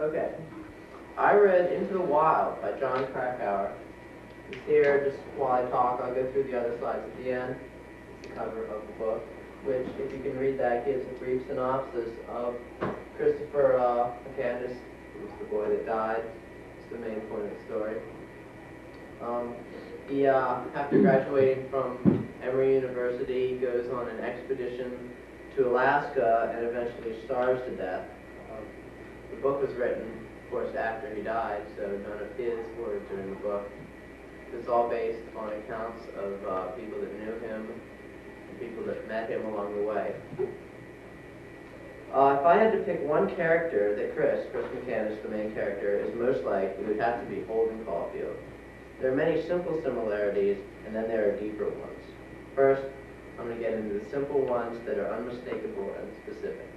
Okay. I read Into the Wild by John Krakauer. It's here just while I talk. I'll go through the other slides at the end. It's the cover of the book, which, if you can read that, gives a brief synopsis of Christopher McCandless, who was the boy that died. It's the main point of the story. After graduating from Emory University, he goes on an expedition to Alaska and eventually starves to death. The book was written, of course, after he died, so none of his words are in the book. It's all based on accounts of people that knew him and people that met him along the way. If I had to pick one character that Chris McCandless, the main character, is most like, it would have to be Holden Caulfield. There are many simple similarities, and then there are deeper ones. First, I'm going to get into the simple ones that are unmistakable and specific.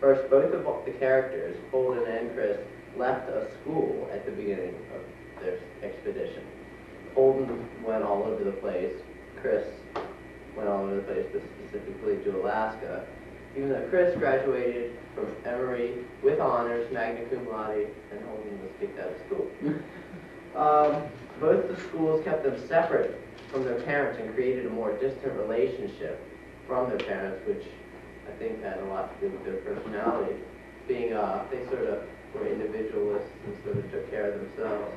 First, both of the characters, Holden and Chris, left a school at the beginning of their expedition. Holden went all over the place. Chris went all over the place, but specifically to Alaska. Even though Chris graduated from Emory with honors, magna cum laude, and Holden was kicked out of school. Both the schools kept them separate from their parents and created a more distant relationship from their parents, which I think had a lot to do with their personality. Being, they sort of were individualists and sort of took care of themselves.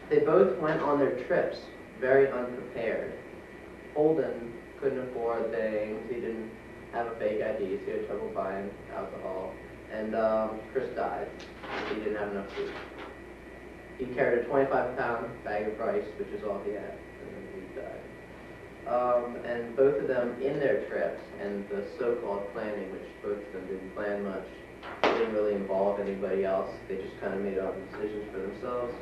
They both went on their trips very unprepared. Holden couldn't afford things, he didn't have a fake ID, so he had trouble buying alcohol, and Chris died. He didn't have enough food. He carried a 25-pound bag of rice, which is all he had, and then he died. And both of them, in their trips, and the so-called planning, which both of them didn't plan much, didn't really involve anybody else. They just kind of made all the decisions for themselves.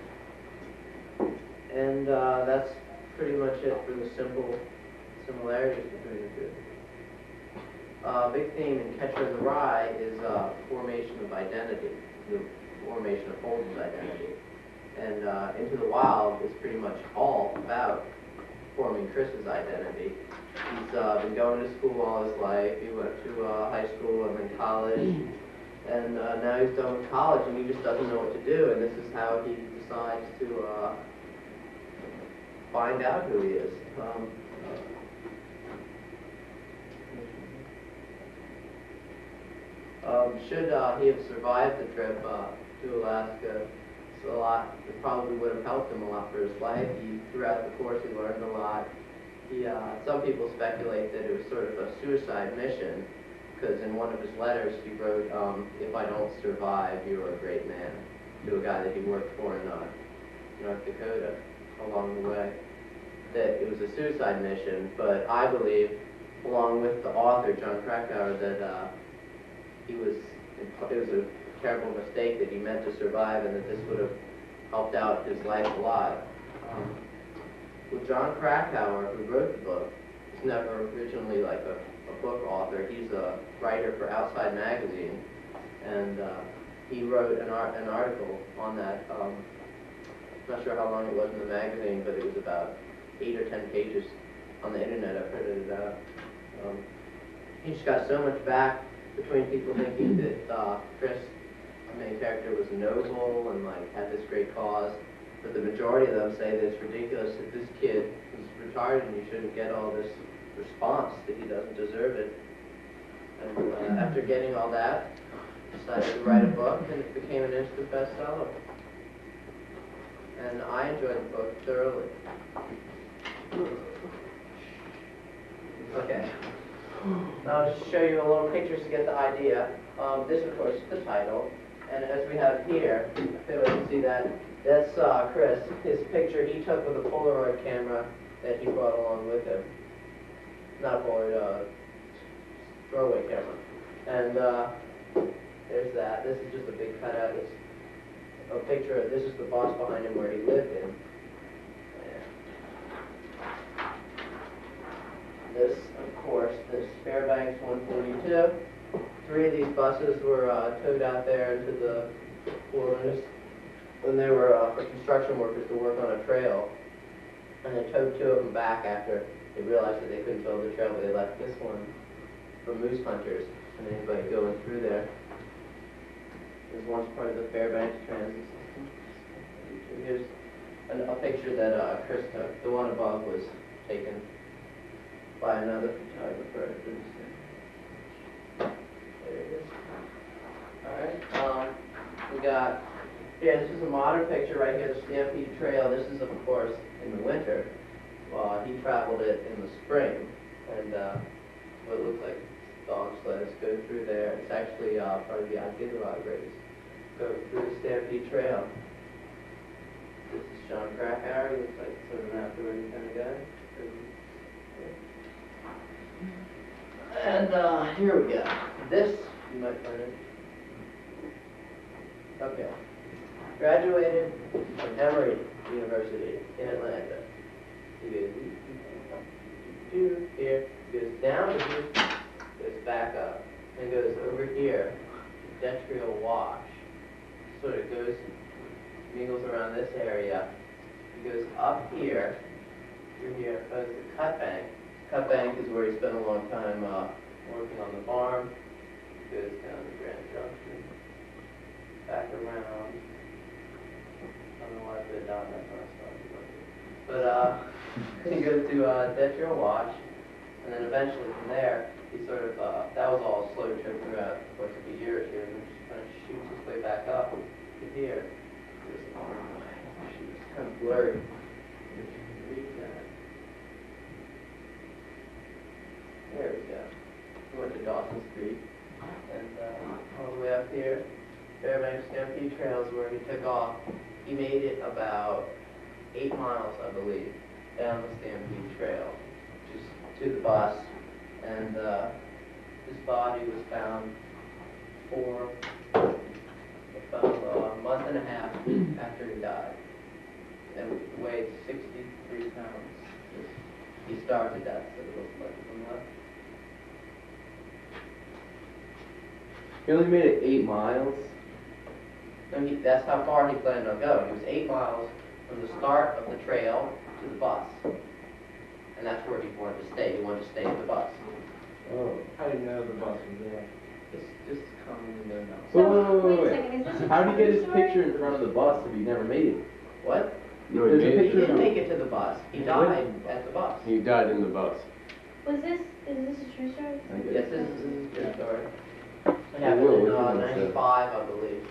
And that's pretty much it for the simple similarities between the two. Big theme in Catcher in the Rye is formation of identity, the formation of Holden's identity. And Into the Wild is pretty much all about forming Chris's identity. He's been going to school all his life. He went to high school and then college. And now he's done with college and he just doesn't know what to do. And this is how he decides to find out who he is. Should he have survived the trip to Alaska, it probably would have helped him a lot for his life. Throughout the course, he learned a lot. Some people speculate that it was sort of a suicide mission, because in one of his letters he wrote, "If I don't survive, you're a great man," to a guy that he worked for in North Dakota along the way. That it was a suicide mission, but I believe, along with the author, John Krakauer, that it was a terrible mistake, that he meant to survive and that this would have helped out his life a lot. With John Krakauer, who wrote the book, he's never originally like a book author. He's a writer for Outside Magazine, and he wrote an article on that. I'm not sure how long it was in the magazine, but it was about 8 or 10 pages on the internet. I printed it out. He just got so much back between people thinking that Chris, the main character, was noble and like had this great cause, but the majority of them say that it's ridiculous that this kid is retarded and he shouldn't get all this response, that he doesn't deserve it. And after getting all that, decided to write a book, and it became an instant bestseller. And I enjoyed the book thoroughly. Okay. Now I'll just show you a little pictures to get the idea. This, of course, is the title. And as we have here, if you can see that, that's Chris. His picture he took with a Polaroid camera that he brought along with him. Not a Polaroid, throwaway camera. And there's that. This is just a big cutout. It's a picture. This is the box behind him where he lived in. This, of course, this Fairbanks 142. 3 of these buses were towed out there into the wilderness when they were for construction workers to work on a trail. And they towed 2 of them back after they realized that they couldn't build the trail, but they left this one for moose hunters and anybody going through there. once part of the Fairbanks transit system. Here's a picture that Chris took. The one above was taken by another photographer. There it is. Alright, we got, yeah, this is a modern picture right here, the Stampede Trail. This is, of course, in the winter. He traveled it in the spring, and what it looks like dog sleds go through there. It's actually part of the Iditarod race. Go through the Stampede Trail. This is John Krakauer. He looks like sort of an outdoorsy kind of guy. And here we go. This, you might find it. Okay. Graduated from Emory University in Atlanta. He goes here, goes down to here, goes back up, and goes over here, Detrial Wash. Sort of goes, mingles around this area. He goes up here, through here, goes to Cut Bank. Cut Bank is where he spent a long time working on the farm. Goes down to Grand Junction, back around. I don't know why I put it down that far. But he goes to Detrial Wash, and then eventually from there, he sort of, that was all a slow trip throughout the course of a year or two, and then just kind of shoots his way back up to here. Just, it's kind of blurry. There we go. We went to Dawson Street, and all the way up here, Fairbanks Stampede Trails where he took off. He made it about 8 miles, I believe, down the Stampede Trail, just to the bus, and his body was found about a month and a half after he died, and weighed 63 pounds. He starved to death, so it looked like from left. He only made it 8 miles? No, that's how far he planned on going. It was 8 miles from the start of the trail to the bus. And that's where he wanted to stay. He wanted to stay at the bus. Oh. How do you know the bus was there? Just coming in there now. So, wait a second, is this a how did he get true his story? picture in front of the bus if he never made it? What? No, There's a He picture didn't of make it to the bus. He died at the bus. He died in the bus. Is this a true story? I guess. Yes, this is a good story. It Will, happened what in you want to say? 95, I believe.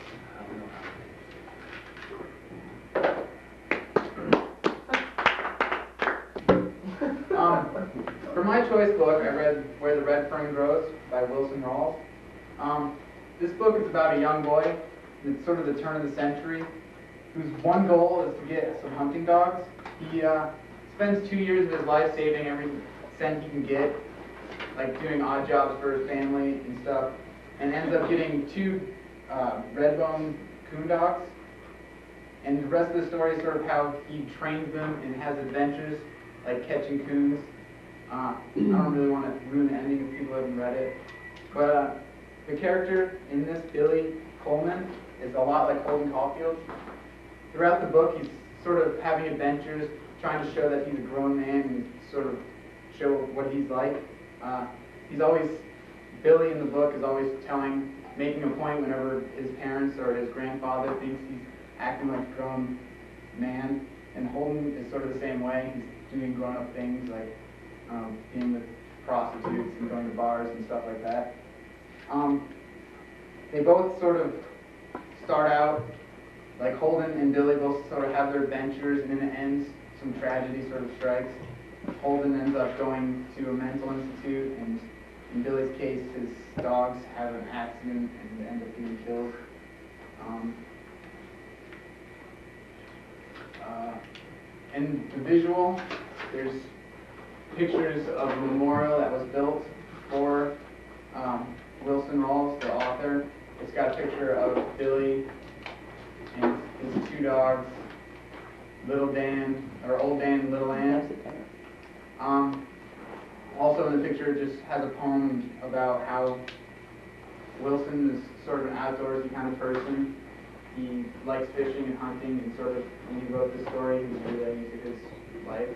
For my choice book, I read Where the Red Fern Grows by Wilson Rawls. This book is about a young boy, it's sort of the turn of the century, whose one goal is to get some hunting dogs. He spends 2 years of his life saving every cent he can get, like doing odd jobs for his family and stuff, and ends up getting 2 red-bone coon dogs. And the rest of the story is sort of how he trains them and has adventures, like catching coons. I don't really want to ruin the ending if people haven't read it. But the character in this, Billy Coleman, is a lot like Holden Caulfield. Throughout the book, he's sort of having adventures, trying to show that he's a grown man and sort of show what he's like. Billy in the book is always making a point whenever his parents or his grandfather thinks he's acting like a grown man. And Holden is sort of the same way. He's doing grown-up things like being with prostitutes and going to bars and stuff like that. They both sort of start out, like Holden and Billy both sort of have their adventures, and in the end, some tragedy sort of strikes. Holden ends up going to a mental institute, and in Billy's case, his dogs have an accident and end up getting killed. And the visual, there's pictures of a memorial that was built for Wilson Rawls, the author. It's got a picture of Billy and his 2 dogs, Old Dan and Little Ann. Also in the picture it just has a poem about how Wilson is sort of an outdoorsy kind of person. He likes fishing and hunting, and sort of when he wrote this story, he was relating to his life.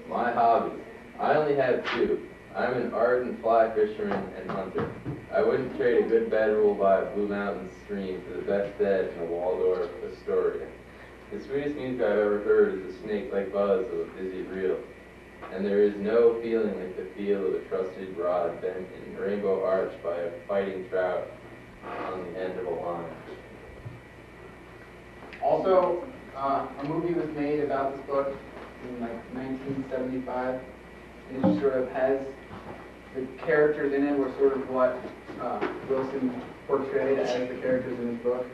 My hobby. I only have two. I'm an ardent fly fisherman and hunter. I wouldn't trade a good bedroll by a Blue Mountain stream for the best bed in a Waldorf Astoria. The sweetest music I've ever heard is the snake-like buzz of a busy reel. And there is no feeling like the feel of a trusted rod bent in rainbow arch by a fighting trout on the end of a line. Also, a movie was made about this book in like 1975. It just sort of has the characters in it were sort of what Wilson portrayed as the characters in his book.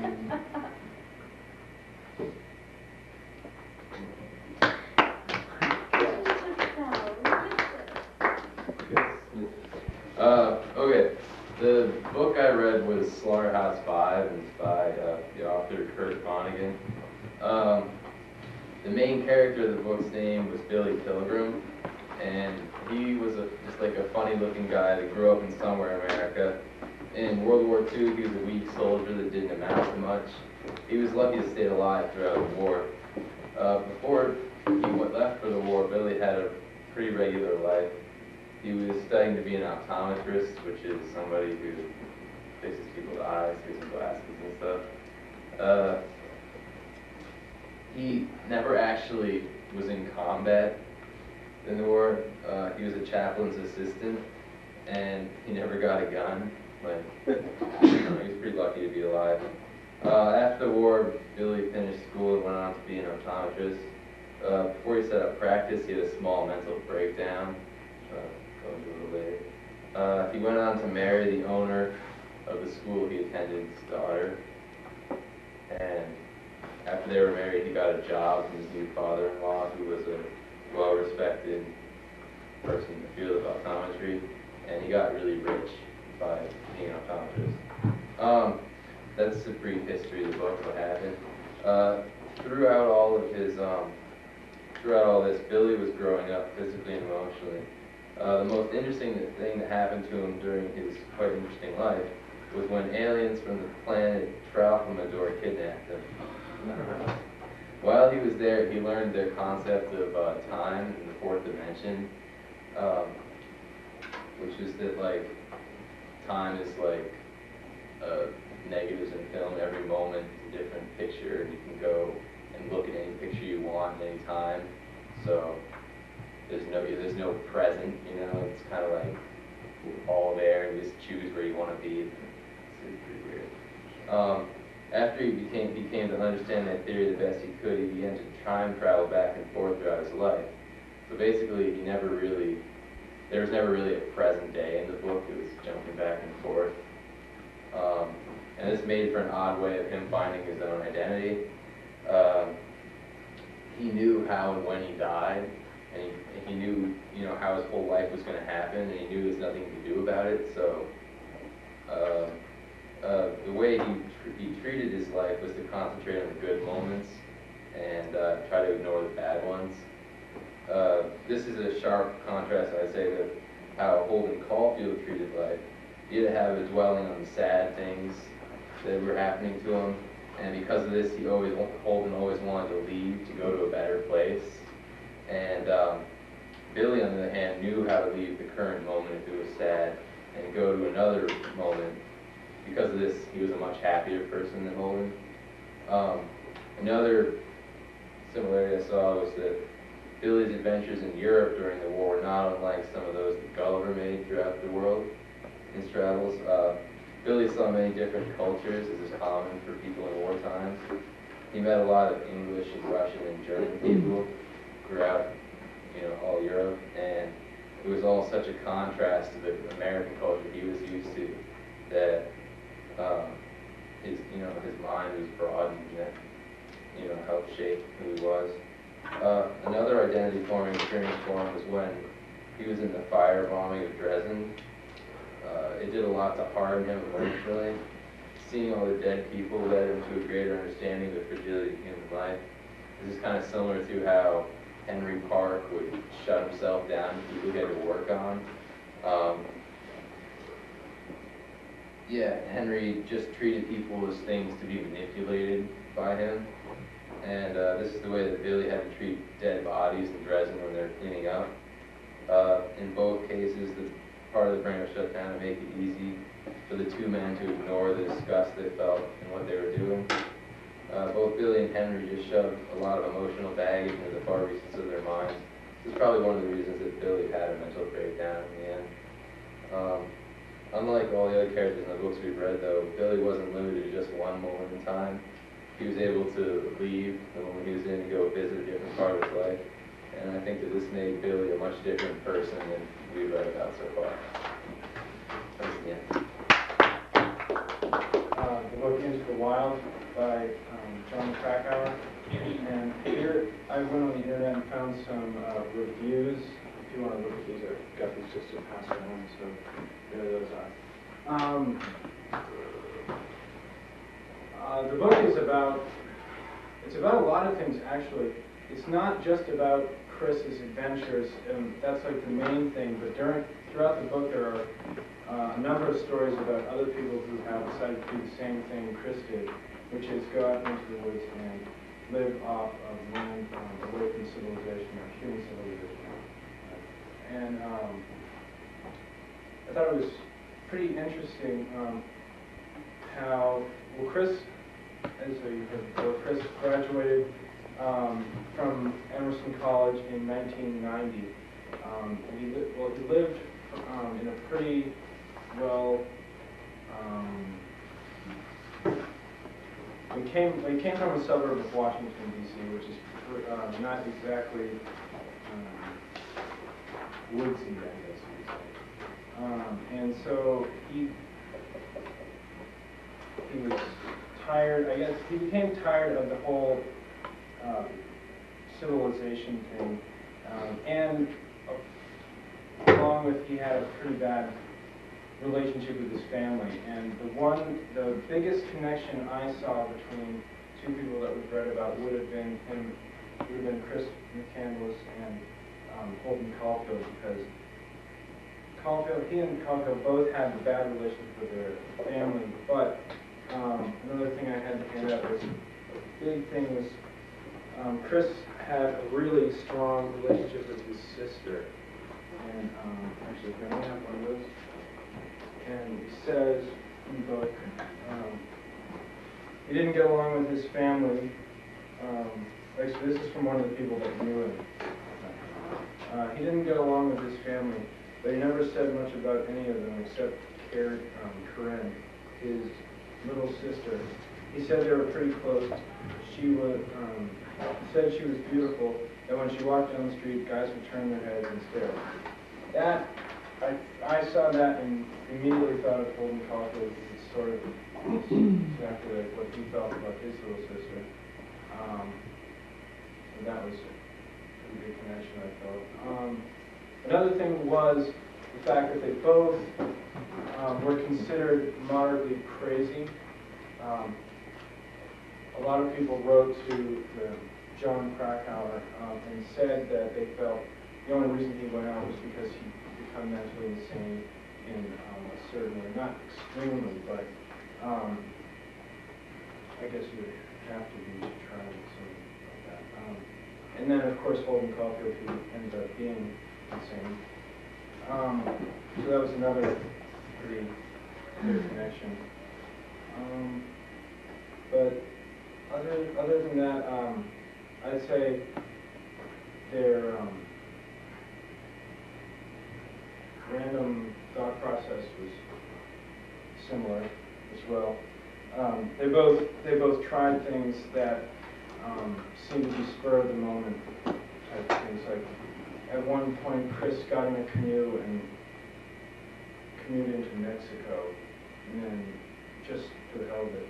And Okay, the book I read was Slaughterhouse-Five, and it's by the author Kurt Vonnegut. The main character of the book's name was Billy Pilgrim, and he was just like a funny-looking guy that grew up in somewhere in America. In World War II, he was a weak soldier that didn't amount to much. He was lucky to stay alive throughout the war. Before he left for the war, Billy had a pretty regular life. He was studying to be an optometrist, which is somebody who fixes people's eyes, gives them glasses and stuff. He never actually was in combat in the war. He was a chaplain's assistant, and he never got a gun. Like, he was pretty lucky to be alive. After the war, Billy finished school and went on to be an optometrist. Before he set up practice, he had a small mental breakdown. Go into a little later. He went on to marry the owner of the school he attended's daughter. And after they were married, he got a job from his new father-in-law, who was a well-respected person in the field of optometry. And he got really rich by being an optometrist. That's the brief history of the book, what happened. Throughout all this, Billy was growing up physically and emotionally. The most interesting thing that happened to him during his quite interesting life was when aliens from the planet Tralfamador kidnapped him. While he was there, he learned their concept of time in the fourth dimension, which is that like time is like negatives in film. Every moment is a different picture, and you can go and look at any picture you want at any time. So there's no present, you know. It's kind of like all there, and you just choose where you want to be. It's pretty weird. After he came to understand that theory the best he could, he began to time travel back and forth throughout his life. So basically, there was never really a present day in the book. It was jumping back and forth. And this made for an odd way of him finding his own identity. He knew how and when he died, and he knew, you know, how his whole life was going to happen, and he knew there was nothing he could do about it. So the way he treated his life was to concentrate on the good moments and try to ignore the bad ones. This is a sharp contrast, I'd say, to how Holden Caulfield treated life. He had to have a dwelling on the sad things that were happening to him, and because of this, Holden always wanted to leave to go to a better place. And Billy, on the other hand, knew how to leave the current moment if it was sad and go to another moment. Because of this, he was a much happier person than Holden. Another similarity I saw was that Billy's adventures in Europe during the war were not unlike some of those that Gulliver made throughout the world in his travels. Billy saw many different cultures, as is common for people in war times. He met a lot of English and Russian and German people throughout, you know, all Europe, and it was all such a contrast to the American culture he was used to that his mind was broadened, and that, you know, helped shape who he was. Another identity-forming experience for him was when he was in the firebombing of Dresden. It did a lot to harden him emotionally. Seeing all the dead people led him to a greater understanding of the fragility of human life. This is kind of similar to how Henry Park would shut himself down to people he had to work on. Henry just treated people as things to be manipulated by him. and this is the way that Billy had to treat dead bodies in Dresden when they're cleaning up. In both cases, the part of the brain was shut down to make it easy for the two men to ignore the disgust they felt in what they were doing. Both Billy and Henry just shoved a lot of emotional baggage into the far recesses of their minds. This is probably one of the reasons that Billy had a mental breakdown in the end. Unlike all the other characters in the books we've read, though, Billy wasn't limited to just one moment in time. He was able to leave the moment he was in to go visit a different part of his life. And I think that this made Billy a much different person than we've read about so far. That's the end. The book Into the Wild by John Krakauer. And here I went on the internet and found some reviews. If you want to look at these, I've got these just to pass around, so there those are. The book is about, it's about a lot of things actually. It's not just about Chris's adventures, and that's like the main thing, but throughout the book there are a number of stories about other people who have decided to do the same thing Chris did, which is go out into the woods and live off of land away from civilization or human civilization. And I thought it was pretty interesting how, well, Chris, as you heard before, Chris graduated from Emerson College in 1990. And he lived in a pretty well. He came from a suburb of Washington D.C., which is not exactly woodsy, I guess you would say. And so he was tired. I guess he became tired of the whole civilization thing, and along with he had a pretty bad relationship with his family. And the biggest connection I saw between two people that we've read about would have been Chris McCandless and Holden Caulfield, because he and Caulfield both had a bad relationship with their family. But another thing I had to hand out was a big thing was Chris had a really strong relationship with his sister. And actually, can I have one of those? And he says in the book, he didn't get along with his family. Actually, this is from one of the people that knew him. He didn't get along with his family, but he never said much about any of them except Corinne, his little sister. He said they were pretty close. She said she was beautiful, and when she walked down the street, guys would turn their heads and stare. That, I saw that and immediately thought of Holden Caulfield. It's sort of exactly like what he felt about his little sister. So that was a pretty big connection, I felt. Another thing was the fact that they both were considered moderately crazy. A lot of people wrote to John Krakauer and said that they felt the only reason he went out was because he'd become mentally insane in a certain way. Not extremely, but I guess you would have to be to try something like that. And then, of course, Holden Caulfield, who ended up being insane. So that was another pretty clear connection. But other than that, I'd say their random thought process was similar as well. They both tried things that seemed to be spur of the moment type things. Like at one point, Chris got in a canoe and canoed into Mexico, and then just for the hell of it,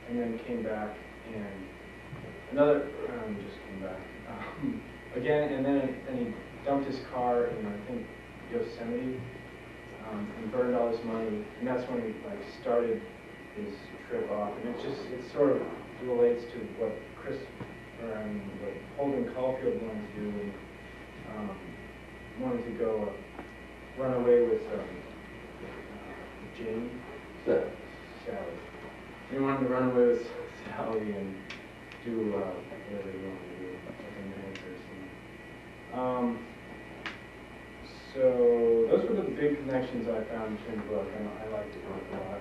and then came back and just came back again, and then he dumped his car in I think Yosemite and burned all his money, and that's when he started his trip off. And it sort of relates to what what Holden Caulfield wanted to do, and wanted to go run away with Jamie. Sally. He wanted to run away with Sally and do whatever you want to do within Pierson. So those were the big connections I found between the book, and I liked it a lot.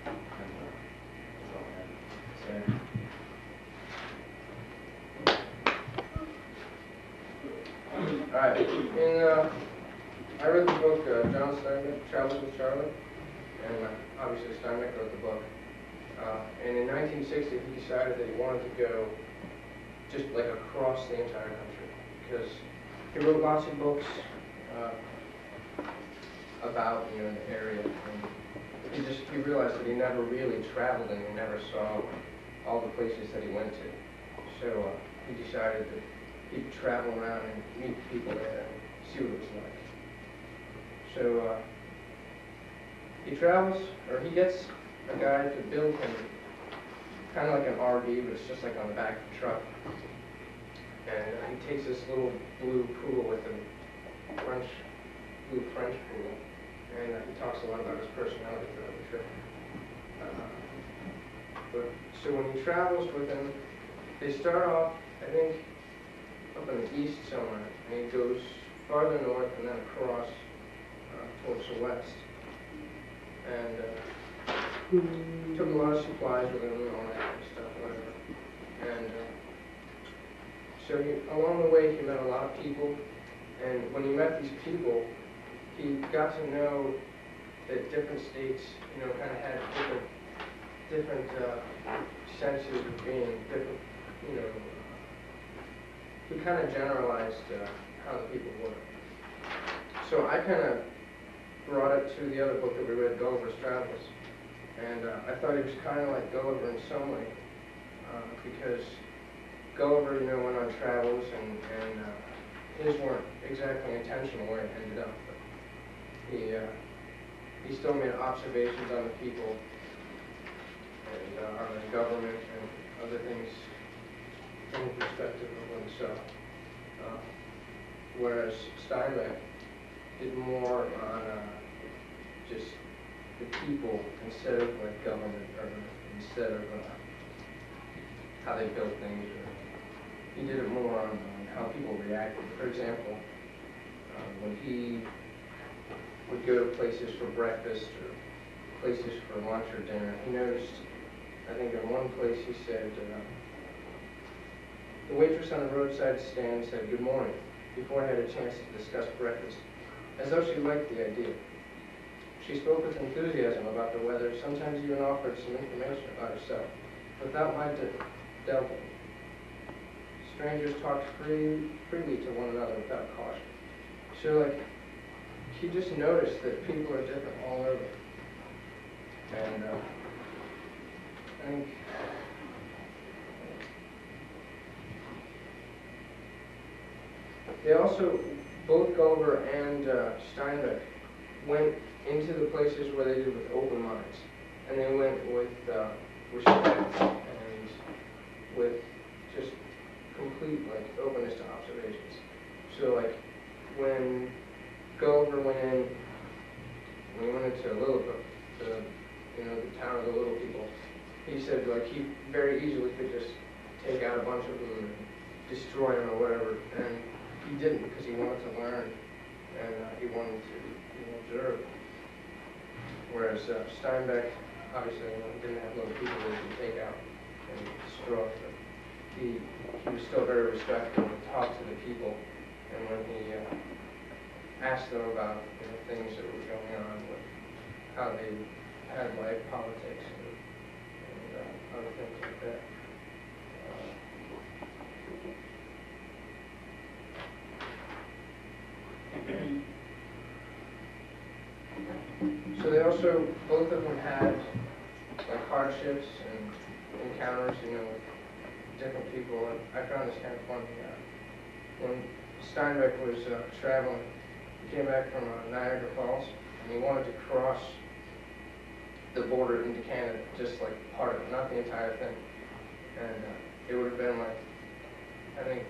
That's all I had to say. Alright, I read the book, John Steinbeck, Travels with Charlie, and obviously Steinbeck wrote the book. And in 1960, he decided that he wanted to go just like across the entire country, because he wrote lots of books about, you know, the area, and he realized that he never really traveled and he never saw all the places that he went to. So he decided that he'd travel around and meet people there and see what it was like. So he travels, or he gets a guy to build him kind of like an RV, but it's just like on the back of the truck. And he takes this little blue pool with him, blue French pool, and he talks a lot about his personality throughout the trip. So when he travels with him, they start off, I think, up in the east somewhere, and he goes farther north and then across towards the west. And took a lot of supplies with him and all that kind of stuff, whatever. And so along the way he met a lot of people, and when he met these people, he got to know that different states, you know, kind of had different senses of being, different, you know, he kind of generalized how the people were. So I kind of brought it to the other book that we read, Gulliver's Travels. And I thought he was kind of like Gulliver in some way, because Gulliver, you know, went on travels, and his weren't exactly intentional where it ended up. But he still made observations on the people and on the government and other things from the perspective of what he saw. Whereas Steinbeck did more on just the people instead of like government, or instead of how they built things. Or he did it more on how people reacted. For example, when he would go to places for breakfast or places for lunch or dinner, he noticed, I think in one place he said, the waitress on the roadside stand said, "Good morning," before I had a chance to discuss breakfast, as though she liked the idea. She spoke with enthusiasm about the weather, sometimes even offered some information about herself, without my delving. Strangers talked freely to one another without caution. So, like, he just noticed that people are different all over. And I think they also, both Gulliver and Steinbeck, went into the places where they did with open minds. And they went with respect and with just complete, like, openness to observations. So, like, when Gulliver went into Lilliput, the town of the little people, he said, like, he very easily could just take out a bunch of them and destroy them or whatever, and he didn't, because he wanted to learn, and he wanted to, observe. Whereas Steinbeck, obviously, didn't have little people that he could take out and destroy, but he was still very respectful and talked to the people, and when he asked them about things that were going on with how they had life, politics, and other things like that. So they also, both of them had like hardships and encounters, with different people. And I found this kind of funny. When Steinbeck was traveling, he came back from Niagara Falls, and he wanted to cross the border into Canada, just like part of it, not the entire thing. And it would have been like, I think,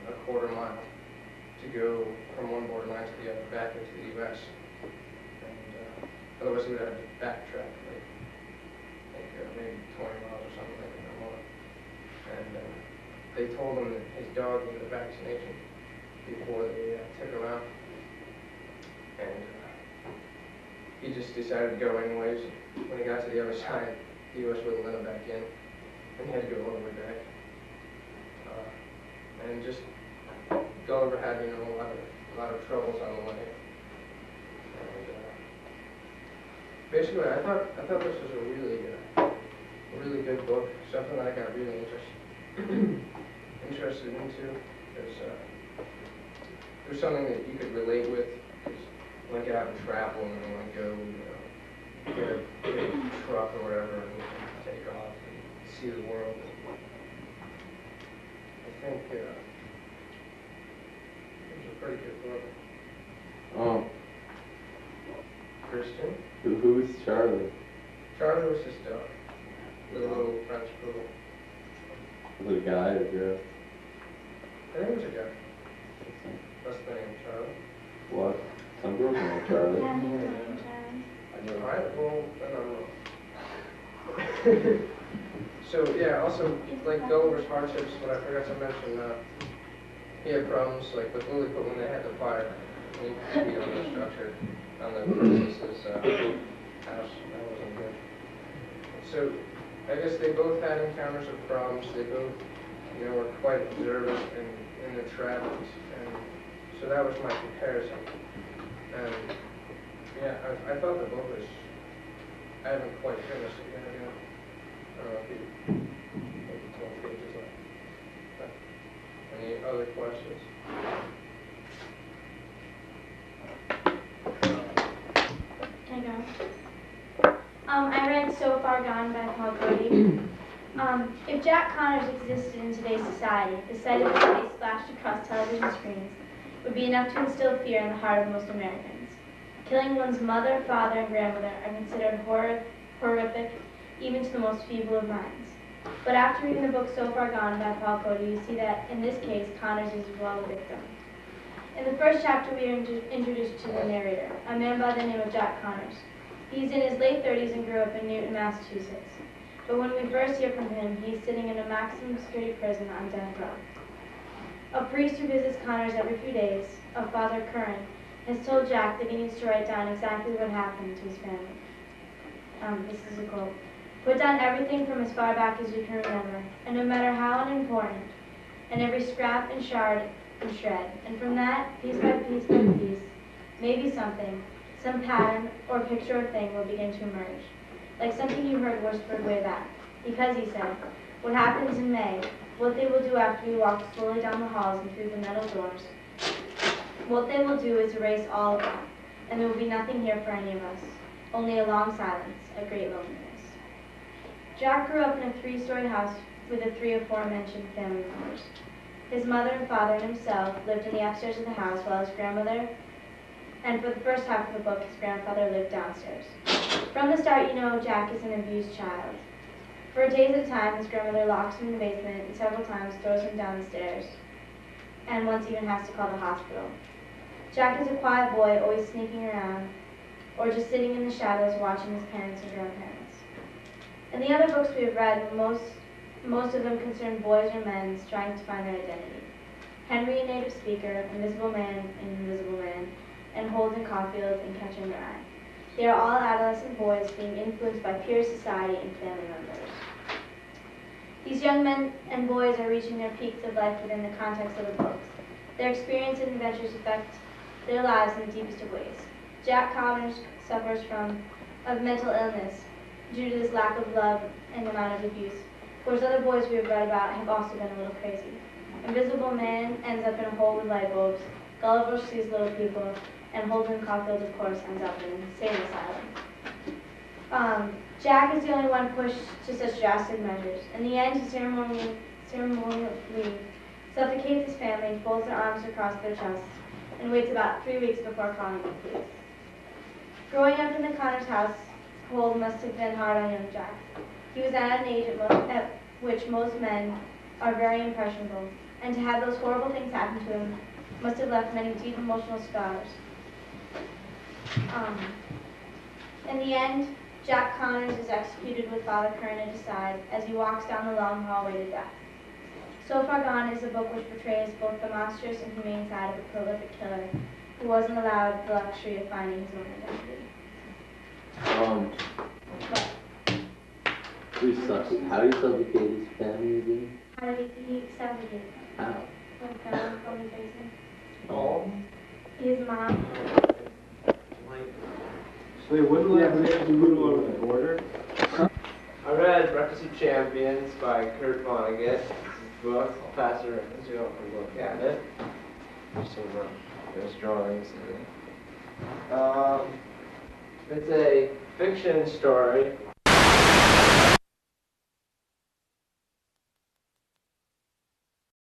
a quarter mile to go from one borderline to the other, back into the U.S. And otherwise he would have to backtrack, like, I think maybe 20 miles or something like that, or more. and they told him that his dog needed a vaccination before they took him out. And he just decided to go anyways. When he got to the other side, the U.S. wouldn't let him back in, and he had to go all the way back. And just Gulliver had, you know, a lot of troubles on the way. And basically, I thought this was a really good book, something that I got really interested into, because there's something that you could relate with. Because when I get out and travel and I want to go, you know, get a truck or whatever and take off and see the world. I think it was a pretty good book. Oh, Christian? who's Charlie? Charlie was his dog. The little French poodle. Was it a guy or a girl? I think it was a guy. That's the name, Charlie. What? Some girls know Charlie. Yeah, he was on time. Alright, well, then I'm wrong. So, yeah, also, like Gulliver's Hardships, what I forgot to mention, he had problems, like, with Lilliput when they had the fire. He beat on the structure, on the princess's house. That wasn't good. So, I guess they both had encounters with problems. They both, you know, were quite observant in their travels. And so that was my comparison. And, yeah, I thought the book was, I haven't quite finished it yet, you know. I don't know if you, maybe 12 pages left. But any other questions? Can I go? I read So Far Gone by Paul Goldiing. If Jack Connors existed in today's society, the sight of his face flashed across television screens would be enough to instill fear in the heart of most Americans. Killing one's mother, father, and grandmother are considered horrific, even to the most feeble of minds. But after reading the book So Far Gone by Paul Goldiing, you see that, in this case, Connors is as well a victim. In the first chapter, we are introduced to the narrator, a man by the name of Jack Connors. He's in his late 30s and grew up in Newton, Massachusetts. But when we first hear from him, he's sitting in a maximum security prison on death row. A priest who visits Connors every few days, a Father Curran, has told Jack that he needs to write down exactly what happened to his family. This is a quote. Put down everything from as far back as you can remember, and no matter how unimportant, and every scrap and shard and shred. And from that, piece by piece by piece, maybe something, some pattern or picture or thing will begin to emerge, like something you heard whispered way back. Because, he said, what happens in May, what they will do after we walk slowly down the halls and through the metal doors, what they will do is erase all of that, and there will be nothing here for any of us, only a long silence, a great loneliness. Jack grew up in a 3-story house with the 3 aforementioned family members. His mother and father and himself lived in the upstairs of the house, while his grandmother, and for the first half of the book, his grandfather lived downstairs. From the start, you know Jack is an abused child. For days at a time, his grandmother locks him in the basement and several times throws him down the stairs, and once even has to call the hospital. Jack is a quiet boy, always sneaking around, or just sitting in the shadows watching his parents and grandparents. In the other books we have read, most of them concern boys or men trying to find their identity. Henry, a native speaker, Invisible Man, and Holden Caulfield in Catcher in the Rye. They are all adolescent boys being influenced by peer society and family members. These young men and boys are reaching their peaks of life within the context of the books. Their experience and adventures affect their lives in the deepest of ways. Jack Connors suffers of mental illness due to this lack of love and amount of abuse, whereas other boys we have read about have also been a little crazy. Invisible Man ends up in a hole with light bulbs, Gulliver sees little people, and Holden Caulfield, of course, ends up in an insane asylum. Jack is the only one pushed to such drastic measures. In the end, he ceremonially suffocates his family, folds their arms across their chests, and waits about 3 weeks before calling the police. Growing up in the Connors house hold must have been hard on young Jack. He was at an age at which most men are very impressionable, and to have those horrible things happen to him must have left many deep emotional scars. In the end, Jack Connors is executed with Father Curran at his side as he walks down the long hallway to death. So Far Gone is a book which portrays both the monstrous and humane side of a prolific killer who wasn't allowed the luxury of finding his own identity. How do you suffocate his family again? How did he suffocate? How? Like from his basement. Oh. His mom. So they wouldn't let him move over the border? I read Breakfast of Champions by Kurt Vonnegut. It's his book. I'll pass it around so you don't have to look at it. There's drawings in it. It's a fiction story